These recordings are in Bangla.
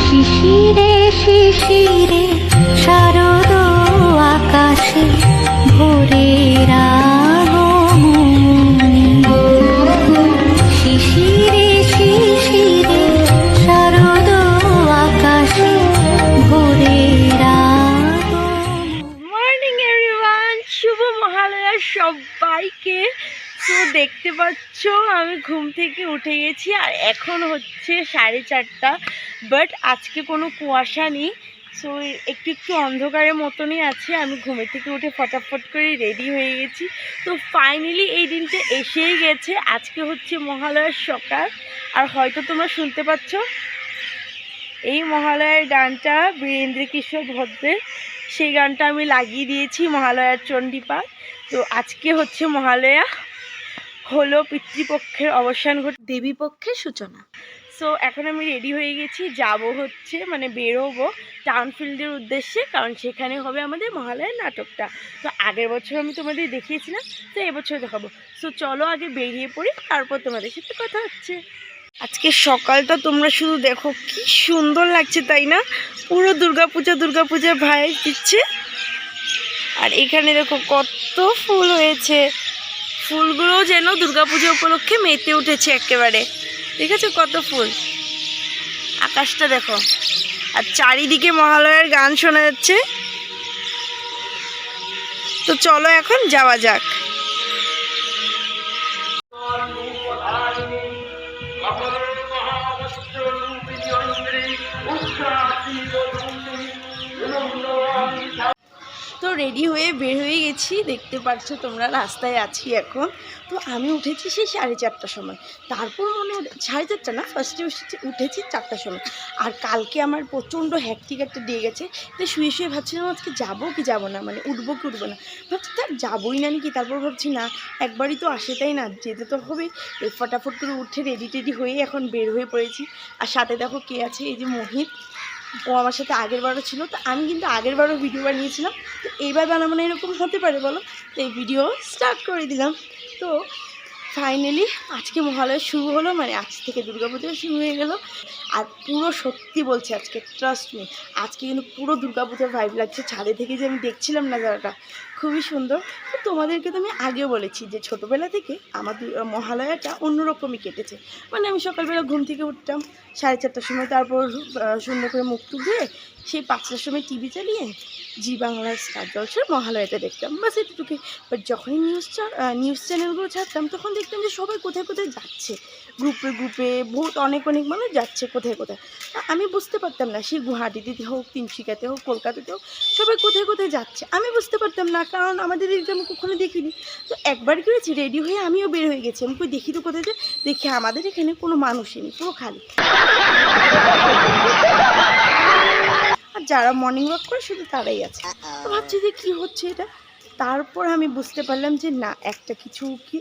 শিশিরে শিশিরে শারদ আকাশে ভোরের আগমনী। শিশিরে শিশিরে শারদ আকাশে ভোরের আগমনী। মর্নিং এভরিওয়ান, শুভ মহালয়া সবাইকে। তো দেখতে পাচ্ছ আমি ঘুম থেকে উঠে গেছি আর এখন হচ্ছে 4:30, বাট আজকে কোনো কুয়াশা নেই। সো একটু একটু অন্ধকারের মতনই আছে। আমি ঘুমের থেকে উঠে ফটাফট করে রেডি হয়ে গেছি। তো ফাইনালি এই দিনটা এসেই গেছে। আজকে হচ্ছে মহালয়ার সকাল আর হয়তো তোমরা শুনতে পাচ্ছ এই মহালয়ার গানটা বীরেন্দ্র কিশোর ভদ্রের, সেই গানটা আমি লাগিয়ে দিয়েছি মহালয়ার চণ্ডীপাঠ। তো আজকে হচ্ছে মহালয়া, হলো পিতৃপক্ষের অবসান ঘটে দেবী পক্ষের সূচনা। সো এখন আমি রেডি হয়ে গেছি, যাব হচ্ছে বেরোবো টাউনফিল্ডের উদ্দেশ্যে, কারণ সেখানে হবে আমাদের মহালয়ার নাটকটা। তো আগের বছর আমি তোমাদের দেখিয়েছিলাম, তো এবছর দেখাবো। সো চলো আগে বেরিয়ে পড়ি, তারপর তোমাদের সাথে কথা হচ্ছে। আজকে সকালটা তোমরা শুধু দেখো, কি সুন্দর লাগছে তাই না? পুরো দুর্গাপূজার ভাইব দিচ্ছে। আর এখানে দেখো কত ফুল হয়েছে, ফুলগুলো যেন দুর্গাপূজা উপলক্ষে মেতে উঠেছে একেবারে। ঠিক আছে, কত ফুল। আকাশটা দেখো, আর চারিদিকে মহালয়ার গান শোনা যাচ্ছে। তো চলো এখন যাওয়া যাক। তো রেডি হয়ে বের হয়ে গেছি, দেখতে পাচ্ছ তোমরা রাস্তায় আছি এখন। তো আমি উঠেছি সেই 4:30টার সময়, তারপর 4:30 না, ফার্স্টে উঠেছি 4টার সময়। আর কালকে আমার প্রচণ্ড হ্যাকটিক একটা দিয়ে গেছে, তো শুয়ে শুয়ে ভাবছিলাম আজকে যাবো কি যাবো না, উঠবো কি উঠবো না। ভাবছি তার যাবোই না নাকি, তারপর ভাবছি না, একবারই তো আসে তাই না, যেতে তো হবে। ফটাফট করে উঠে রেডি হয়ে এখন বের হয়ে পড়েছি। আর সাথে দেখো কে আছে, এই যে মোহিত, ও আমার সাথে আগের বারও ছিল। তো আমি কিন্তু আগের বারও ভিডিও বানিয়েছিলাম, তো এইবার বানাবো না এরকম হতে পারে বলো? তো এই ভিডিও স্টার্ট করে দিলাম। তো ফাইনালি আজকে মহালয়া শুরু হলো, আজ থেকে দুর্গাপূজা শুরু হয়ে গেল। আর পুরো সত্যি বলছি, আজকে ট্রাস্ট মি, আজকে কিন্তু পুরো দুর্গাপূজার ভাইব লাগছে। ছাদে থেকে যে আমি দেখছিলাম নাজারাটা, খুবই সুন্দর। তো তোমাদেরকে তো আমি আগেও বলেছি যে ছোটোবেলা থেকে আমার মহালয়াটা অন্যরকমই কেটেছে। আমি সকালবেলা ঘুম থেকে উঠতাম 4:30টার সময়, তারপর সুন্দর করে মুখ টুক ধুয়ে সেই 5টার সময় টিভি চালিয়ে জি বাংলার স্টার জলসার মহালয়াটা দেখতাম, বাস এটুকুই। বাট যখনই নিউজ চ্যানেলগুলো ছাড়তাম, তখন দেখতাম যে সবাই কোথায় কোথায় যাচ্ছে, গ্রুপে বহুত অনেক মানুষ যাচ্ছে কোথায় কোথায়। আমি বুঝতে পারতাম না, সেই গুয়াহাটিতে হোক, তিনশিকাতে হোক, কলকাতাতে হোক, সবাই কোথায় কোথায় যাচ্ছে আমি বুঝতে পারতাম না, কারণ আমাদের দিকে আমি কখনো দেখিনি। তো একবার কি হয়েছে, রেডি হয়ে আমিও বের হয়ে গেছি। আমি কই দেখি তো কোথায় যায়, দেখি আমাদের এখানে কোনো মানুষই নেই, পুরো খালি। আর যারা মর্নিং ওয়াক করে শুধু তারাই আছে। তো ভাবছি যে কী হচ্ছে এটা। তারপর আমি বুঝতে পারলাম যে না, একটা কিছু কি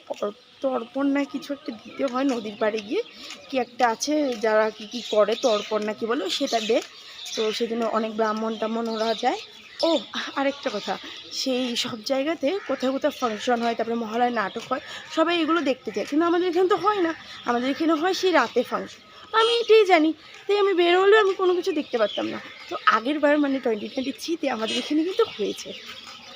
তর্পণ না কিছু একটা দিতে হয় নদীর পাড়ে গিয়ে, কি একটা আছে যারা কি করে, তর্পণ না কি বলে, সেটা দে। তো সেজন্য অনেক ব্রাহ্মণ টামন ওরা যায়। ও আরেকটা কথা, সেই সব জায়গাতে কোথাও কোথাও ফাংশন হয়, তারপরে মহালয়ার নাটক হয়, সবাই এগুলো দেখতে যায়। কিন্তু আমাদের এখানে তো হয় না, আমাদের এখানে হয় সেই রাতে ফাংশন। আমি এটাই জানি, তাই আমি বের হলেও আমি কোনো কিছু দেখতে পারতাম না। তো আগের বার 2023-তে আমাদের এখানে কিন্তু হয়েছে।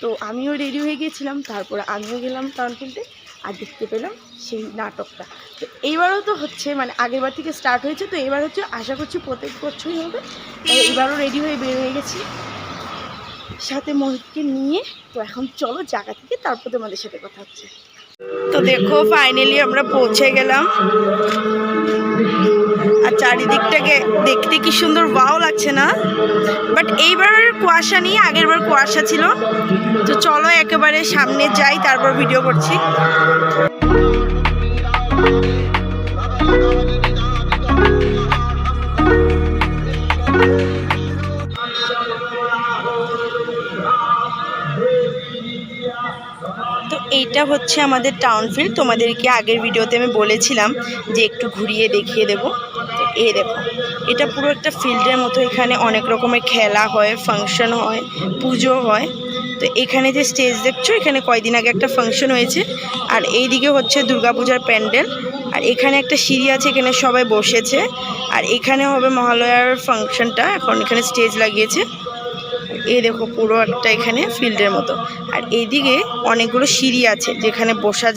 তো আমিও রেডি হয়ে গিয়েছিলাম, তারপরে আমিও গেলাম টাউনফিল্ডে আর দেখতে পেলাম সেই নাটকটা। তো এইবারও তো হচ্ছে, আগের বার থেকে স্টার্ট হয়েছে, তো এবার হচ্ছে আশা করছি প্রত্যেক বছরই হবে। এবারও রেডি হয়ে বের হয়ে গেছি সাথে মোহিতকে নিয়ে। তো এখন চলো জায়গা থেকে তারপর তোমাদের সাথে কথা হচ্ছে। তো দেখো ফাইনালি আমরা পৌঁছে গেলাম, আর চারিদিকটাকে দেখতে কি সুন্দর ওয়াও লাগছে না? বাট এইবার কুয়াশা নেই, আগের বার কুয়াশা ছিল। তো চলো একেবারে সামনে যাই, তারপর ভিডিও করছি। তো এইটা হচ্ছে আমাদের টাউনফিল্ড। তোমাদেরকে আগের ভিডিওতে আমি বলেছিলাম যে একটু ঘুরিয়ে দেখিয়ে দেবো। তো এই দেখো, এটা পুরো একটা ফিল্ডের মতো, এখানে অনেক রকমের খেলা হয়, ফাংশন হয়, পুজো হয়। তো এখানে যে স্টেজ দেখছো, এখানে কয়দিন আগে একটা ফাংশন হয়েছে, আর এইদিকে হচ্ছে দুর্গাপূজার প্যান্ডেল। আর এখানে একটা সিঁড়ি আছে, এখানে সবাই বসেছে। আর এখানে হবে মহালয়ার ফাংশনটা, এখন এখানে স্টেজ লাগিয়েছে। এই দেখো পুরো একটা এখানে ফিল্ডের মতো। আর এইদিকে অনেকগুলো সিঁড়ি আছে যেখানে বসা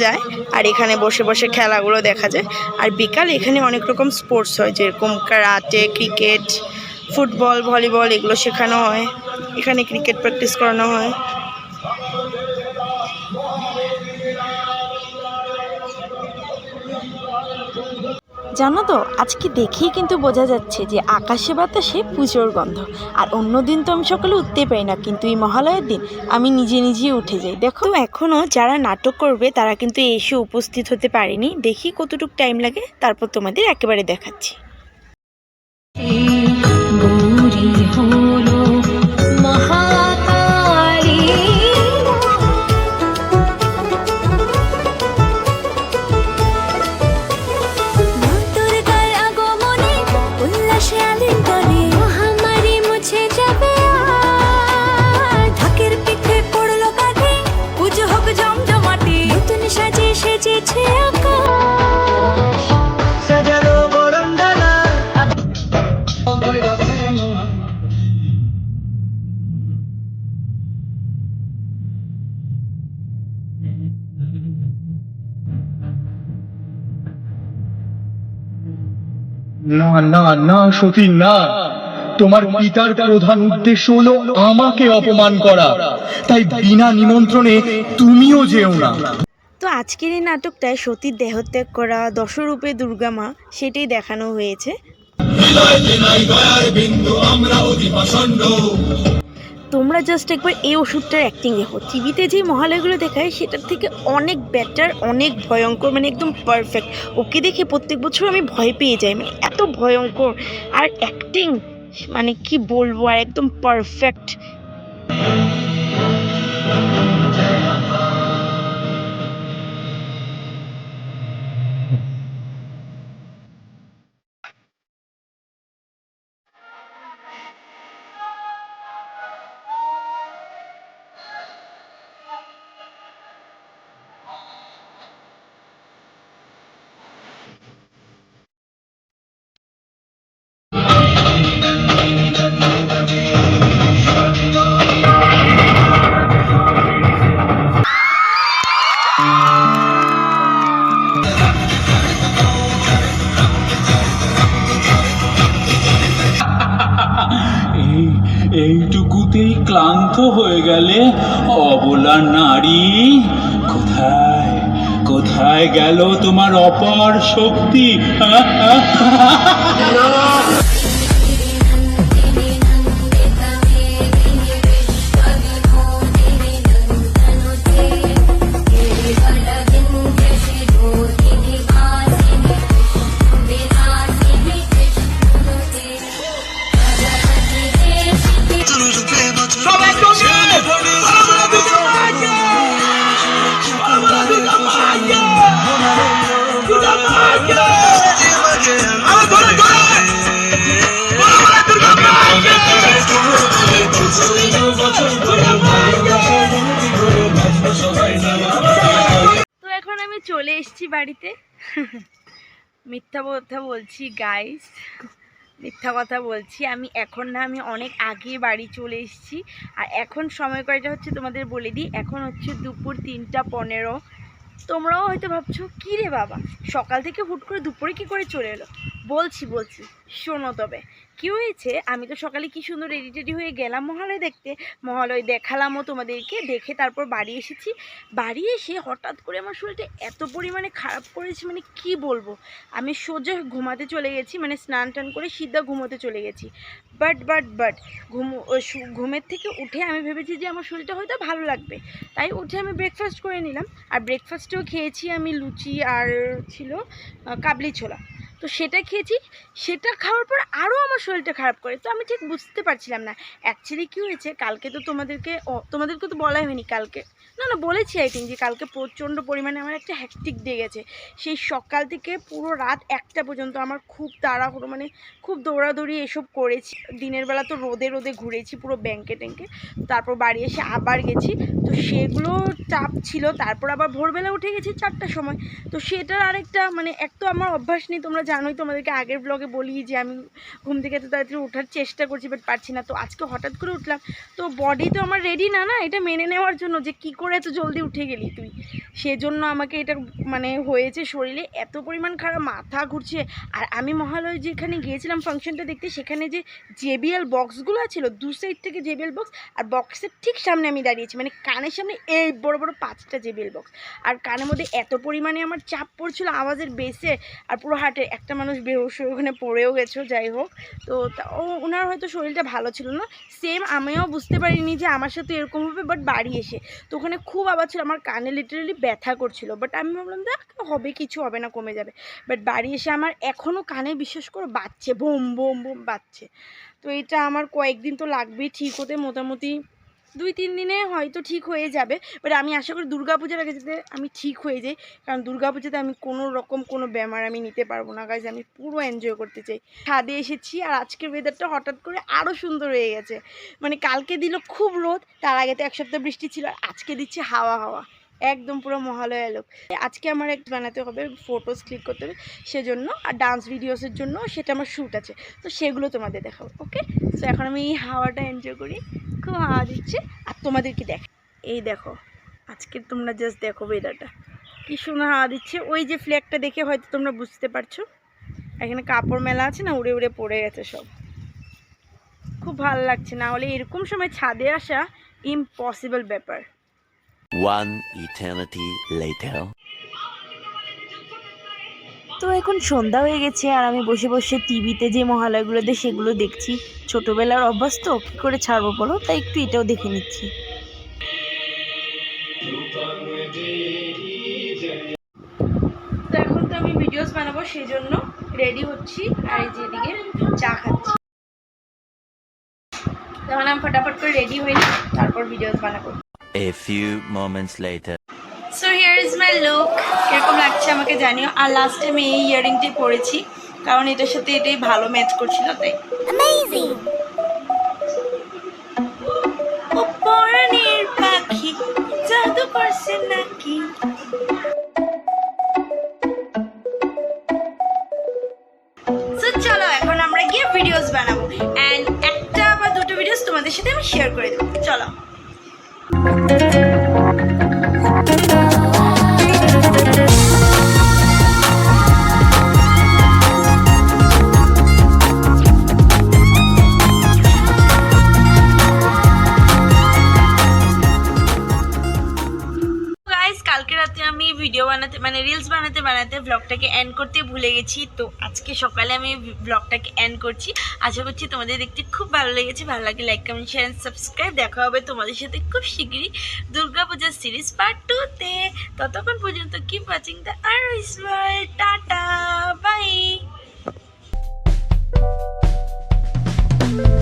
যায়, আর এখানে বসে বসে খেলাগুলো দেখা যায়। আর বিকালে এখানে অনেক রকম স্পোর্টস হয়, যেরকম কারাটে, ক্রিকেট, ফুটবল, ভলিবল, এগুলো শেখানো হয়। এখানে ক্রিকেট প্র্যাকটিস করানো হয়। জানো তো, আজকে দেখেই কিন্তু বোঝা যাচ্ছে যে আকাশে বাতাসে পুজোর গন্ধ। আর অন্য দিন তো আমি সকালে উঠতে পারি না, কিন্তু এই মহালয়ার দিন আমি নিজেই উঠে যাই। দেখো, এখনও যারা নাটক করবে তারা কিন্তু এসে উপস্থিত হতে পারেনি। দেখি কতটুকু টাইম লাগে, তারপর তোমাদের একেবারে দেখাচ্ছি। না না না সতী, না। তোমার পিতার প্রধান উদ্দেশ্য হলো আমাকে অপমান করা, তাই বিনা নিমন্ত্রণে তুমিও যেও না। তো আজকের এই নাটকটায় সতীর দেহত্যাগ করা, দশরূপে দুর্গা মা, সেটাই দেখানো হয়েছে। তোমরা জাস্ট একবার এই ওষুধটার অ্যাক্টিং দেখো। টিভিতে যে মহালয়াগুলো দেখায় সেটার থেকে অনেক বেটার, অনেক ভয়ঙ্কর, মানে একদম পারফেক্ট। ওকে দেখে প্রত্যেক বছর আমি ভয় পেয়ে যাই, মানে এত ভয়ঙ্কর। আর অ্যাক্টিং মানে কি বলবো, আর একদম পারফেক্ট। এইটুকুতেই ক্লান্ত হয়ে গেলে অবলা নারী? কোথায় কোথায় গেল তোমার অপার শক্তি? তো এখন আমি চলে এসেছি বাড়িতে। মিথ্যা কথা বলছি গাইস, মিথ্যা কথা বলছি। আমি এখন না, আমি অনেক আগে বাড়ি চলে এসেছি। আর এখন সময় কয়টা হচ্ছে তোমাদের বলে দিই। এখন হচ্ছে দুপুর 3:15। তোমরাও হয়তো ভাবছো কী রে বাবা, সকাল থেকে হুট করে দুপুরে কী করে চলে এলো। বলছি শোনো। তবে কী হয়েছে, আমি তো সকালে কি সুন্দর রেডি টেডি হয়ে গেলাম মহালয় দেখতে। মহালয় দেখালামও তোমাদেরকে, দেখে তারপর বাড়ি এসেছি। বাড়ি এসে হঠাৎ করে আমার শরীরটা এত পরিমাণে খারাপ করেছে, মানে কি বলবো। আমি সোজা ঘুমাতে চলে গেছি, মানে স্নান টান করে সিধা ঘুমোতে চলে গেছি। বাট ঘুমের থেকে উঠে আমি ভেবেছি যে আমার শরীরটা হয়তো ভালো লাগবে, তাই উঠে আমি ব্রেকফাস্ট করে নিলাম। আর ব্রেকফাস্টেও খেয়েছি আমি লুচি, আর ছিল কাবলি ছোলা। তো তো সেটা খেয়েছি, সেটা খাওয়ার পর আরও আমার শরীরটা খারাপ করে। তো আমি ঠিক বুঝতে পারছিলাম না অ্যাকচুয়ালি কী হয়েছে। কালকে তো তোমাদেরকে তো বলাই হয়নি কালকে, না বলেছি আই থিঙ্ক, যে কালকে প্রচণ্ড পরিমাণে আমার একটা হ্যাকটিক ডে গেছে। সেই সকাল থেকে পুরো রাত 1টা পর্যন্ত আমার খুব তাড়াহুড়ো, মানে খুব দৌড়াদৌড়ি এসব করেছি। দিনের বেলা তো রোদে ঘুরেছি পুরো ব্যাংকে ট্যাঙ্কে, তারপর বাড়ি এসে আবার গেছি। তো সেগুলো চাপ ছিল। তারপর আবার ভোরবেলা উঠে গেছি 4টার সময়। তো সেটার আরেকটা মানে এক তো আমার অভ্যাস নেই, তোমরা জানোই, তোমাদেরকে আগের ব্লগে বলি যে আমি ঘুম থেকে এত তাড়াতাড়ি ওঠার চেষ্টা করছি বাট পারছি না। তো আজকে হঠাৎ করে উঠলাম, তো বডি তো আমার রেডি না এটা মেনে নেওয়ার জন্য যে কী করে এত জলদি উঠে গেলি তুই। সেজন্য আমাকে এটা মানে হয়েছে, শরীরে এত পরিমাণ খারাপ, মাথা ঘুরছে। আর আমি মহালয় যেখানে গিয়েছিলাম ফাংশনটা দেখতে, সেখানে যে JBL বক্সগুলো ছিল, দু সাইড থেকে JBL বক্স, আর বক্সের ঠিক সামনে আমি দাঁড়িয়েছি, মানে কানের সামনে এই বড় বড় 5টা JBL বক্স। আর কানের মধ্যে এত পরিমাণে আমার চাপ পড়ছিল আওয়াজের বেসে, আর পুরো হার্টে একটা মানুষ বেহুশ হয়ে ওখানে পড়েও গেছো। যাই হোক, তো ওনার হয়তো শরীরটা ভালো ছিল না, সেম আমিও বুঝতে পারিনি যে আমার সাথে এরকম হবে। বাট বাড়ি এসে তো ওখানে খুব আওয়াজ ছিল, আমার কানে লিটারালি ব্যথা করছিল। বাট আমি ভাবলাম দেখ হবে, কিছু হবে না, কমে যাবে। বাট বাড়ি এসে আমার এখনও কানে বিশ্বাস করে বাজছে, বোম বোম বোম বাজছে। তো এটা আমার কয়েকদিন তো লাগবেই ঠিক হতে, মোটামুটি 2-3 দিনে হয়তো ঠিক হয়ে যাবে। বাট আমি আশা করি দুর্গাপূজার আগে যাতে আমি ঠিক হয়ে যাই, কারণ দুর্গাপূজাতে আমি কোনো রকম কোনো ব্যামার আমি নিতে পারবো না গাইজ। আমি পুরো এনজয় করতে চাই। ছাদে এসেছি আর আজকের ওয়েদারটা হঠাৎ করে আরও সুন্দর হয়ে গেছে। মানে কালকে দিল খুব রোদ, তার আগে তো 1 সপ্তাহ বৃষ্টি ছিল, আর আজকে দিচ্ছে হাওয়া একদম পুরো মহালয়া লোক। আজকে আমার একটা বানাতে হবে, ফটোস ক্লিক করতে হবে সেজন্য, আর ডান্স ভিডিওসের জন্য সেটা আমার শ্যুট আছে, তো সেগুলো তোমাদের দেখাবো। ওকে, তো এখন আমি এই হাওয়াটা এনজয় করি, খুব হাওয়া দিচ্ছে। আর তোমাদেরকে এই দেখো আজকে তোমরা জাস্ট দেখো ওয়েদারটা কি সুন্দর হাওয়া দিচ্ছে। ওই যে ফ্ল্যাগটা দেখে হয়তো তোমরা বুঝতে পারছো, এখানে কাপড় মেলা আছে না, উড়ে উড়ে পড়ে গেছে সব। খুব ভালো লাগছে, না হলে এরকম সময় ছাদে আসা ইম্পসিবল ব্যাপার। One eternity later. তো এখন সন্ধ্যা হয়ে গেছে আর আমি বসে বসে টিভিতে যে মহালয়গুলোতে সেগুলো দেখছি। ছোটবেলার অভ্যাস তো কী করে ছাড়বো বলো, তাই একটু এটাও দেখে নিচ্ছি। তো এখন তো আমি ভিডিওস বানাবো, সেই জন্য রেডি হচ্ছি, আর এই যেদিকে চা খাচ্ছি। তখন আমি ফটাফট করে রেডি হই, তারপর ভিডিওস বানাবো। A few moments later. So here is my look. কীরকম লাগছে আমাকে জানিও। আর লাস্টে আমি এই ইয়ারিংটি পরেছি, কারণ এটার সাথে এটাই ভালো ম্যাচ করছিল, তাই। অ্যামেজিং। ও পরাণের পাখি জাদু করছে নাকি। সো চলো এখন আমরা গিয়ে ভিডিওস বানাবো, অ্যান্ড 1টা বা 2টো ভিডিওস তোমাদের সাথে আমি শেয়ার করে দেবো। চলো। কালকে রাতে আমি ভিডিও বানাতে মানে রিলস বানাতে ব্লগটাকে এন্ড করতে ভুলে গেছি। তো আজকে সকালে আমি ব্লগটাকে এন্ড করছি। আশা করছি তোমাদের দেখতে খুব ভালো লেগেছে। ভালো লাগে like comment share and subscribe. দেখা হবে তোমাদের সাথে খুব শিগগিরই দুর্গাপূজার সিরিজ পার্ট 2-তে। ততক্ষণ পর্যন্ত কিপ ওয়াচিং দ্য আরইস ওয়ার্ল্ড। Tata by.